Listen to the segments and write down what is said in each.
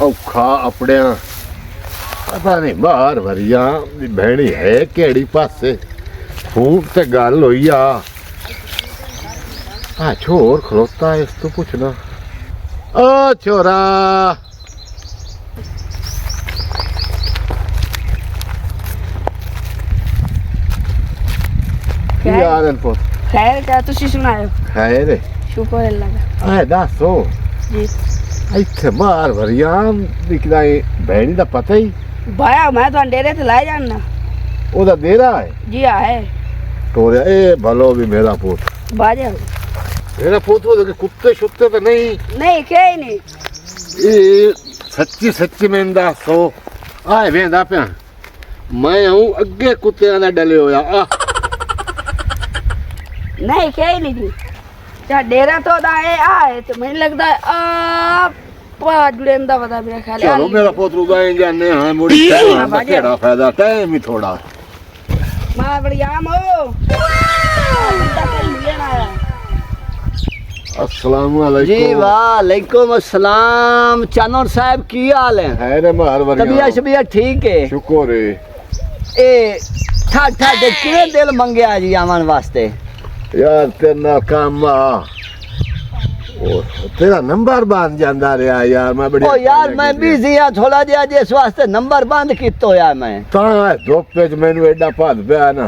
औखा अपने पता नहीं बाहर वरिया भैनी है केड़ी पासे फूट ते गल होई आ छोर खलोता है इस तो पूछना ओ छोरा यार पुत खैर क्या तुसी सुनाओ खैर शुक्र अल्लाह का आए दसो जी ਇੱਥੇ ਬਾਹਰ ਵਰਿਆ ਵਿਕਦਾ ਭੈਣੀ ਦਾ ਪਤਾ ਹੀ भाया मैं तो डेरे ते लाई जाना ਉਹਦਾ ਦੇਰਾ ਹੈ जी है ਤੋਰਿਆ ਇਹ ਭਲੋ ਵੀ ਮੇਰਾ ਪੁੱਤ बाजा ਮੇਰਾ ਪੁੱਤ ਉਹਦੇ ਕੁੱਤੇ ਛੁੱਤੇ ਤਾਂ ਨਹੀਂ नहीं के नहीं ਇਹ ਸੱਚੀ ਮੈਨੂੰ ਦੱਸੋ ਆਏ ਵੇਂਦਾ ਪਿਆ ਮੈਂ ਹੂੰ ਅੱਗੇ ਕੁੱਤਿਆਂ ਦਾ ਡਲੇ ਹੋਇਆ ਆ नहीं के नहीं जी क्या डेरा तो दा है आए तो मैंने लगता है आ जुड़ेंदा पता मेरा ख्याल ਚਲੋ ਮੇਰਾ ਪੁੱਤ ਰੁਦਾਏ ਜਾਂਦੇ ਹਾਂ ਮੁੜੀ ਟਾਈਮ ਦਾ ਕਿਹੜਾ ਫਾਇਦਾ ਟਾਈਮ ਹੀ ਥੋੜਾ मां बढ़िया मो बंदा कल लेना आया अस्सलाम वालेकुम जी वालेकुम अस्सलाम चानोर साहब की हाल है है रे मार वरिया तबीयत शबीयत ठीक है शुक्र है ए ठा दे किने दिल मंगया जी आवन वास्ते यार तेरा काम आ ओ तेरा नंबर बंद जांदा रहा यार मैं बड़ी ओ यार मैं बिजी हां थोड़ा जिहा जिस वास्ते नंबर बंद कीतो यार मैं ता धोप च मैनू एडा भद पिया ना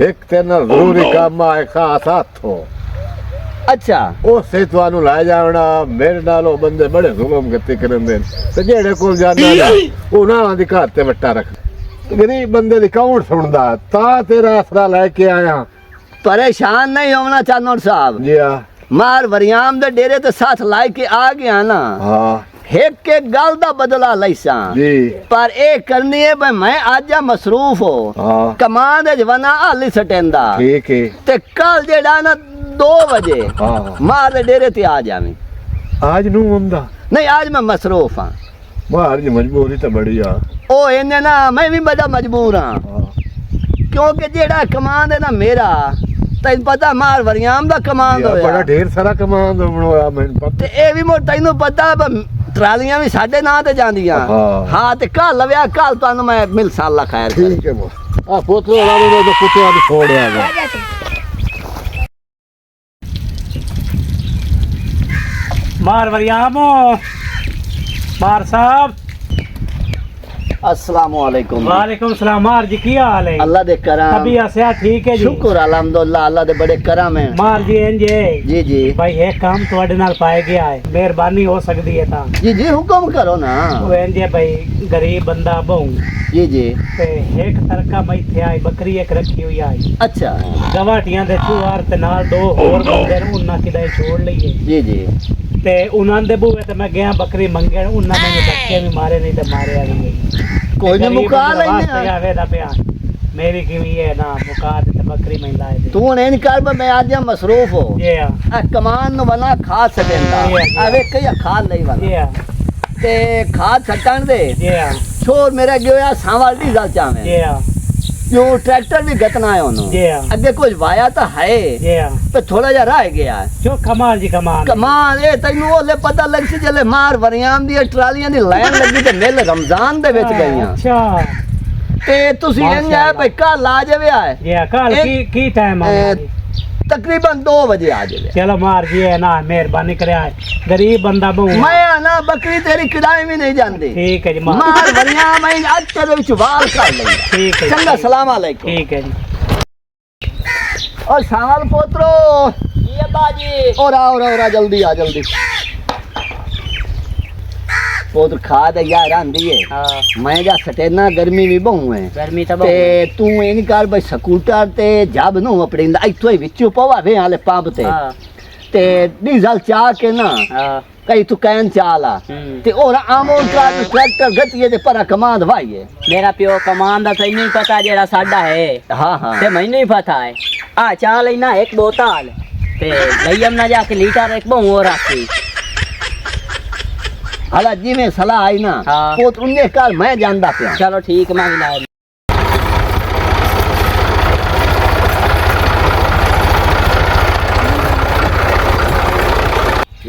एक तेरे नाल जरूरी काम आ खास हाथों अच्छा उसे तुहानू लै जावना मेरे नाल ओ बंदे बड़े जुल्म गति करंदे ते जेड़े कोल जांदा ना उन्हां दी घर ते वट्टा रख गरीब बंदे दी कौन सुनदा ता तेरा आसरा लेके आया परेशान नहीं होना चानोर साहब जी हां मार वरियाम दे डेरे ते साथ लाई के आ गया ना हां एक के गल दा बदला लईसा जी पर ए करनी है भाई मैं आज मसरूफ हो हां कमान दे जवाना हाली सटेंदा ठीक है ते कल जेड़ा ना 2 बजे हां मां दे डेरे ते आ जावी आज नू हुंदा नहीं आज मैं मसरूफ हां बाहर दी मजबूरी तो बड़ी आ ओ इन्ने ना मैं भी बड़ा मजबूर हां क्योंकि जेड़ा कमान है ना मेरा तैन पता मार वरियाम दा कमान बड़ा होया ढेर सारा कमान होया मैनू पता ते ए भी मोर तैनू पता ट्रालियां भी साडे नां ते जांदियां हां ते कल लव्या कल तानू मैं मिलसां अल्लाह खैर करे ठीक है वो आ पोतरे वाले ने तो कुत्ते आ छोड़या है बाजा तो मार वरियाम मार साहब अस्सलाम वालेकुम वालेकुम सलाम मार जी की हाल है अल्लाह दे करम तबीयत से ठीक है जी शुक्र अल्हम्दुलिल्लाह अल्लाह दे बड़े करम है मार जी इंजे जी जी भाई एक काम ਤੁਹਾਡੇ ਨਾਲ ਪਾਇਆ ਗਿਆ ਹੈ ਮਿਹਰਬਾਨੀ ਹੋ ਸਕਦੀ ਹੈ ਤਾਂ जी जी हुक्म करो ना ਉਹ ਇੰजे ਭਾਈ ਗਰੀਬ ਬੰਦਾ ਬਹੁ जी जी ਤੇ ਇੱਕ ਤਰਕਾ ਮੈਂ ਇੱਥੇ ਆਈ ਬੱਕਰੀ ਇੱਕ ਰੱਖੀ ਹੋਈ ਆਈ अच्छा ਗਵਾਟੀਆਂ ਦੇ ਚੂਹਾਰ ਤੇ ਨਾਲ 2 ਹੋਰ ਬੰਦੇ ਨੂੰ ਉਹਨਾਂ ਕਿਦਾਂ ਛੋੜ ਲਈਏ जी जी ਤੇ ਉਹਨਾਂ ਦੇ ਬੂਹੇ ਤੇ ਮੈਂ ਗਿਆ ਬੱਕਰੀ ਮੰਗਣ ਉਹਨਾਂ ਮੈਨੂੰ ਬੱਚੇ ਵੀ ਮਾਰੇ ਨਹੀਂ ਤੇ ਮਾਰਿਆ ਵੀ ਨਹੀਂ कोई नहीं मुका लेने ਜਾਵੇ ਦਾ ਪਿਆ मेरी की है ना मुका दे बकरी में लाए दे तू ने इनकार में मैं आज मसरूफ हो ये आ कमान नु बना खा सकेंदा अबे कई खाद नहीं वाला ये ते खाद छटन दे ये छोर मेरा गया सावल डीजल चावे ये जो ट्रैक्टर भी गतना है ओनो ये अगे कुछ वाया तो है ये पे थोड़ा जा रह गया जो कमाल जी कमाल कमान ए तैनू ओले पता लग सी जले मार वरियाम दी ट्रालियां दी लाइन लगी ते मिल रमजान दे विच गईयां अच्छा ते तुसी इंजा भाई कल आ जावे आए ये कल की टाइम है तकरीबन 2 बजे आ जावे चलो मार जी है ना मेहरबानी करे गरीब बंदा बहु मैं ना बकरी तेरी किराए में नहीं जानती ठीक है जी मार वरिया मैं आज तेरे विच वाल कर लई ठीक है चंगा सलाम अलैकुम ठीक है जी और सावल पोत्रो ये बाजी और जल्दी आ जल्दी पोत्र खा दे यार आंदी है हां मैं जा सटेना गर्मी भी बहु है गर्मी तो ते तू इन कर भाई स्कूटर ते जब नु अपड़ींदा इथों ही विचों पवावे हाले पंप ते हां ते डीजल चा के ना हां कई तू कैन चाला ते और आमो ट्रैक्टर गतिए ते पर कमांड भाई मेरा प्यो कमान दा तैनू ही पता जेड़ा साडा है हां हां ते मैनू ही पता है आ चा लेना एक बोतल ते लईम ना जाके लीटर एक बहु और आखी हला जी में सलाह आई ना हाँ। पोत उन्ने काल मैं जानदा पिया चलो ठीक मैं मिला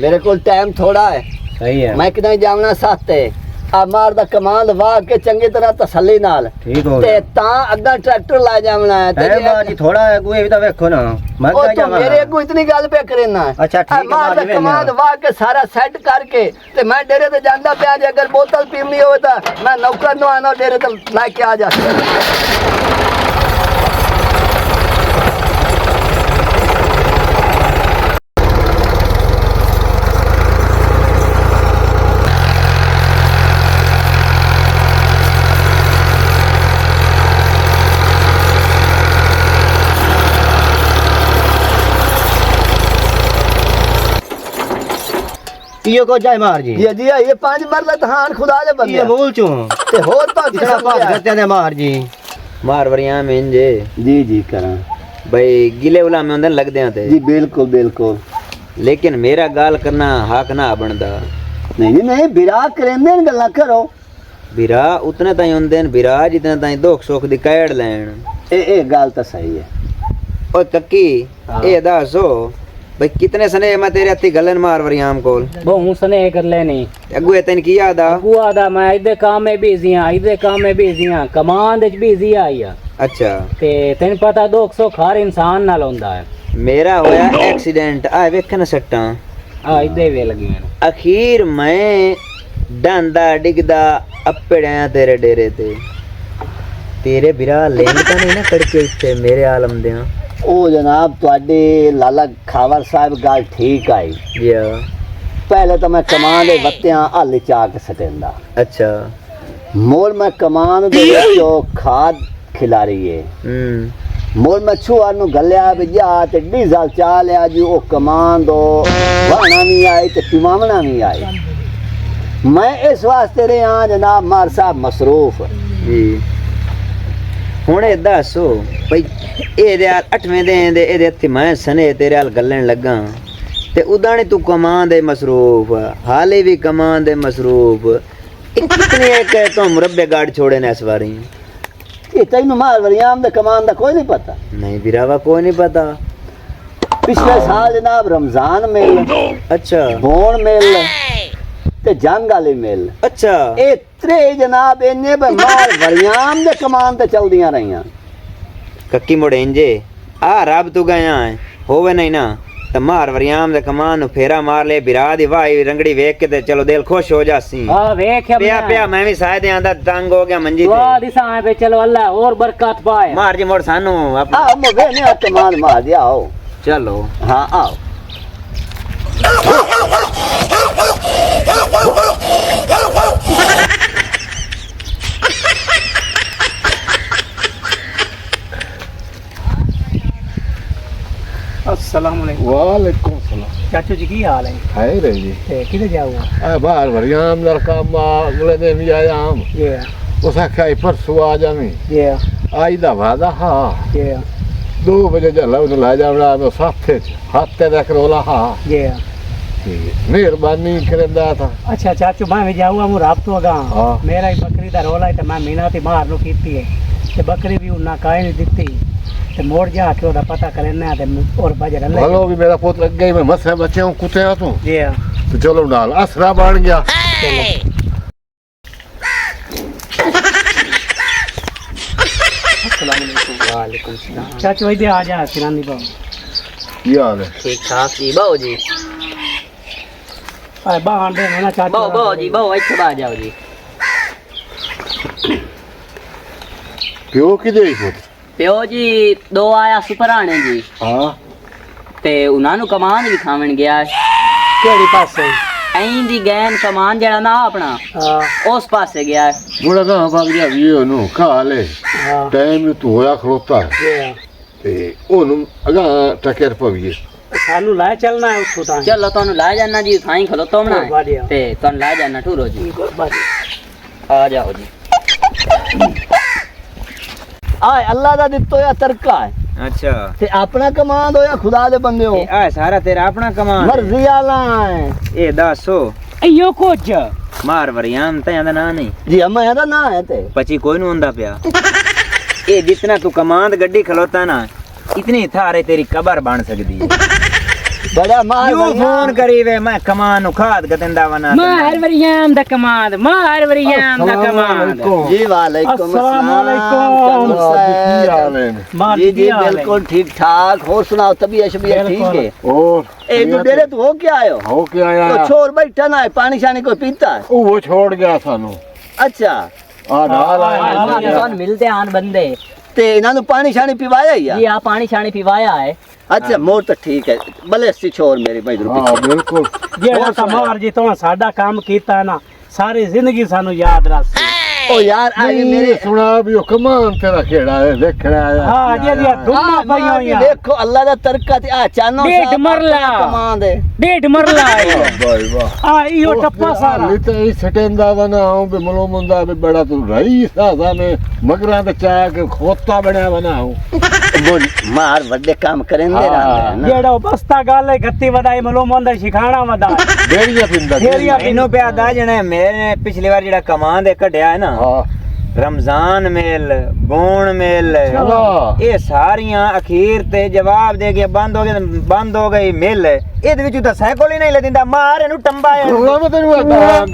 मेरे को टाइम थोड़ा है सही है मैं किधर जावना साथे आ मार दा कमांड वाह के चंगी तरह तसल्ली नाल ठीक हो ते गया ता अग्गा ट्रैक्टर ला जावना है ते है बाजी थोड़ा अगुए भी तो देखो ना मैं ओ क्या तो जावा मेरे को इतनी गल पे करना अच्छा, ठीक है, मार दा बाजी कमांड में वाह के सारा सेट करके ते मैं डेरे ते जांदा पिया जे अगर बोतल पीनी हो तो मैं नौकर नो आना डेरे ते लेके आ जा यो को जाए मार जी ये दिया ये 5 मरला तहान खुदा दे ये बंदे बोल चूं ते होर तो इतना पास करते ने मार जी मार वरिया में इंजे जी जी करा भाई गिले उला में अंदर लग दिया थे जी बिल्कुल बिल्कुल लेकिन मेरा गाल करना हक ना बनदा नहीं नहीं बिरा करेंदे न गल्ला करो बिरा उतने ताई होंदे न बिरा जितने ताई दुख सुख दी कैड़ लैन ए गल तो सही है ओ कक्की ए दसो भाई कितने सने मैं तेरे हत्थी गलन मार वरियाम कोल वो हूं सने कर लेनी अगुए तैन की याद आ हुआ दा मैं इदे काम में बिजी हां इदे काम में बिजी हां कमांड विच बिजी आई आ अच्छा ते तैन पता 200 हर इंसान नाल होंदा है मेरा होया एक्सीडेंट आ वेखन सट्टा आ इदे वे लगी हैं अखीर मैं डांदा डिगदा अपड़िया तेरे डेरे ते तेरे बिरा लेंदा नहीं ना कड़के इत्ते मेरे आलम दियां ओ जनाब ਤੁਹਾਡੇ ਲਾਲਾ ਖਾਵਰ ਸਾਹਿਬ ਗੱਲ ਠੀਕ ਆਈ या ਪਹਿਲੇ ਤਾਂ ਮੈਂ ਕਮਾਨ ਦੇ ਵੱਤਿਆਂ ਹੱਲ ਚਾ ਕੇ ਸਟੇਂਦਾ अच्छा ਮੋਲ ਮੈਂ ਕਮਾਨ ਦੇ ਵਿੱਚੋਂ ਖਾਦ ਖਿਲਾਰੀ ਏ ਮੋਲ ਮੈਂ ਛੁਆ ਨੂੰ ਗੱਲਿਆ ਵੀ ਜਾ ਤੇ ਡੀਜ਼ਲ ਚਾ ਲਿਆ ਜੀ ਉਹ ਕਮਾਨ ਦੋ ਵਾਣਾ ਵੀ ਆਈ ਤੇ ਪਿਮਾਵਣਾ ਵੀ ਆਈ ਮੈਂ ਇਸ ਵਾਸਤੇ ਰਿਹਾ ਜਨਾਬ ਮਾਰ ਸਾਹਿਬ ਮਸਰੂਫ जी हुण ए दसो भाई एदे आल 8वें दे एदे हत्थी मैं सने तेरे आल गल्लन लगा ते उदाने तू कमान दे मसरूफ हाले भी कमान दे मसरूफ कितने एक तो मुरब्बे गाड़ छोड़े ने इस बारी ये तैनू मार वरियाम दे कमान दा कोई नहीं पता नहीं बिरावा कोई नहीं पता पिछले साल जनाब रमजान मेल अच्छा बोन मेल ते जंग वाली मेल अच्छा ए त्रे जनाब इन्ने मार वरियाम दे कमान ते चलदियां रहियां कक्की मोड़े इंजे आ रब तू गया है होवे नहीं ना त मार वरियाम दे कमान नु फेरा मार ले बिरा दी वाई रंगड़ी वेख के ते चलो दिल खुश हो जासी आ वेख पिया पिया मैं भी शायद आंदा तंग हो गया मंजी दुआ ते दिसा पे चलो अल्लाह और बरकत पाए मार जी मोड़ सानू आ मोवे ने कमान मार दिया आओ चलो हां आओ अस्सलाम वालेकुम वालेकुम सलाम चाचू जी की हाल है है रे जी ते किधर जाओ आ बाहर वरियाम दर काम अगले दिन भी आया हम ये उस आख्या परसों आ जावी ये आई दा वादा हाँ ये 2 बजे जला उन ला जावड़ा में साथे हाथे रख रोला हाँ ये मेहरबानी करंदा था अच्छा चाचू मैं भी जाऊंगा मु रात तो गा हाँ। मेरा ही बकरी दा रोला है ते मैं मीना थी बाहर नु कीती है ते बकरी भी उन्ना काई नहीं दित्ती ते मोड़ जा के ओदा पता करना ते और बजर ले भलो भी मेरा पुत्र लग गई मैं मसे बचे हूं कुत्ते आ तू ये तो चलो नाल असरा बन गया वालेकुम सलाम चाचू इधर आ जा सिरानी बाबू की हाल है ठीक ठाक जी बाऊ जी आ बाहर दे ना चाचू बाऊ जी बाऊ इथे आ जाओ जी प्यो की दे पुत्र ਪਿਓ ਜੀ 2 ਆਇਆ ਸੁਪਰਾਣੇ ਜੀ हाँ ਤੇ ਉਹਨਾਂ ਨੂੰ ਕਮਾਨ ਵੀ ਖਾਵਣ ਗਿਆ केड़ी पासे ਐਂ ਦੀ ਗੈਨ ਕਮਾਨ ਜਿਹੜਾ ਨਾ ਆਪਣਾ हां ਉਸ ਪਾਸੇ ਗਿਆ बुढ़ा कहाँ भाग गया ये नु खा ले हां टाइम तू होया खलोता है ये ते ओनु अगा टकर पविए सानू ला चलना है उसको तां ਚਲੋ ਤੁਹਾਨੂੰ ਲੈ ਜਾਣਾ ਜੀ ਸਾਈਂ ਖਲੋਤੋ ਵਧੀਆ। ਬਣਾ ਤੇ ਤੁਹਾਨੂੰ ਲੈ ਜਾਣਾ ਠੂਰੋ ਜੀ ਆ ਜਾਓ ਜੀ आए अल्लाह दा दित्तो या तरका है अच्छा ते अपना कमान दो या खुदा दे बंदे हो आ सारा तेरा अपना कमान मर्जी आला है ए दसो ਅਯੋ ਕੁਝ मार वरियाम ते आंदा ना नहीं जी अम्मा ਇਹਦਾ ना है ते पची कोई नु हुंदा पिया ए जितना तू कमांद गड्डी खलोता ना इतनी थारे तेरी कबर बन सकदी है बड़ा मार ਯੂ ਫੋਨ ਕਰੀ ਵੇ ਮੈਂ ਕਮਾਨ ਨੂੰ ਖਾਦ ਗਦੰਦਾ ਵਨਾ ਮਾਰ ਵਰੀਆਮ ਦਾ ਕਮਾਦ ਮਾਰ ਵਰੀਆਮ ਦਾ ਕਮਾਦ जी वालेकुम अस्सलाम अस्सलाम ਕੀ ਹਾਲ ਹੈ मार जी जी दिया बिल्कुल ठीक ठाक हो सुनाओ तबीयत शबीयत ठीक है और ए तू डेरे तू हो क्या आयो ਹੋ ਕੇ ਆਇਆ तो छोर बैठा ना है पानी शानी कोई पीता है ਉਹ ਛੋੜ ਗਿਆ ਸਾਨੂੰ अच्छा ਆ ਨਾਲ ਆਇਆ ਤੁਹਾਨੂੰ ਮਿਲਦੇ ਆਣ ਬੰਦੇ ते इन्हां नु पानी शानी पिवाया ही ਜੀ ਆ ਪਾਣੀ ਛਾਣੀ ਪਿਵਾਇਆ ਹੈ अच्छा मोर तो ठीक है भले सी छोर मेरी भाई ਹਾਂ ਬਿਲकुल ਜਿਹੜਾ ਤਾਂ ਮਾਰ ਜੀ ਤੋਂ ਸਾਡਾ ਕੰਮ ਕੀਤਾ ਨਾ ਸਾਰੀ ਜ਼ਿੰਦਗੀ ਸਾਨੂੰ ਯਾਦ ਰੱਖ ओ यार आगे मेरे मेरे सुना भी ਉਹ ਕਮਾਨ ਤੇਰਾ ਖੇੜਾ ਹੈ ਦੇਖਣਾ ਆਇਆ ਹਾਂ ਜੀ ਧੁੰਮਾ ਪਈਆਂ ਹੋਈਆਂ देखो अल्लाह दा तरका ते आ चानो डेढ़ मरला। कमान दे ਡੇਢ ਮਰਲਾ ਹੈ ਬਾਈ ਵਾਹ ਆ ਇਹੋ ਟੱਪਾ ਸਾਰਾ ਹਾਲੀ ਤਾਂ ਇਹ ਸਟੇਂਦਾ ਬਣਾ ਹੂੰ ਵੀ ਮਲੋ ਮੁੰਦਾ ਵੀ ਬੜਾ ਤੂੰ ਰਹੀ ਸਾਦਾ ਨੇ ਮਗਰਾਂ ਤੇ ਚਾਹ ਕੇ ਖੋਤਾ ਬਣਿਆ ਬਣਾ ਹੂੰ बोल मार वड्डे काम करेंदे हाँ। रहंदे ना ਜਿਹੜਾ ਉਹ ਬਸਤਾ ਗੱਲ ਹੈ ਗੱਤੀ ਵਧਾਈ ਮਲੋ ਮੰਦਰ ਸ਼ਿਖਾਣਾ ਵਧਾ ਡੇਰੀਆਂ ਪਿੰਦਾ ਡੇਰੀਆਂ ਇਹਨੂੰ ਪਿਆ ਦਾ ਜਣੇ ਮੇਰੇ ਪਿਛਲੀ ਵਾਰ ਜਿਹੜਾ ਕਮਾਨ ਦੇ ਕੱਢਿਆ ਹੈ ਨਾ ਹਾਂ ਰਮਜ਼ਾਨ ਮੇਲ ਗੋਣ ਮੇਲ ਚਲੋ। ਇਹ ਸਾਰੀਆਂ ਅਖੀਰ ਤੇ ਜਵਾਬ ਦੇ ਕੇ ਬੰਦ ਹੋ ਗਈ ਮਿਲ ਇਹਦੇ ਵਿੱਚ ਤਾਂ ਸਾਈਕਲ ਹੀ ਨਹੀਂ ਲੈ ਦਿੰਦਾ ਮਾਰ ਇਹਨੂੰ ਟੰਬਾ ਮੈਂ ਤੈਨੂੰ ਆਦਾ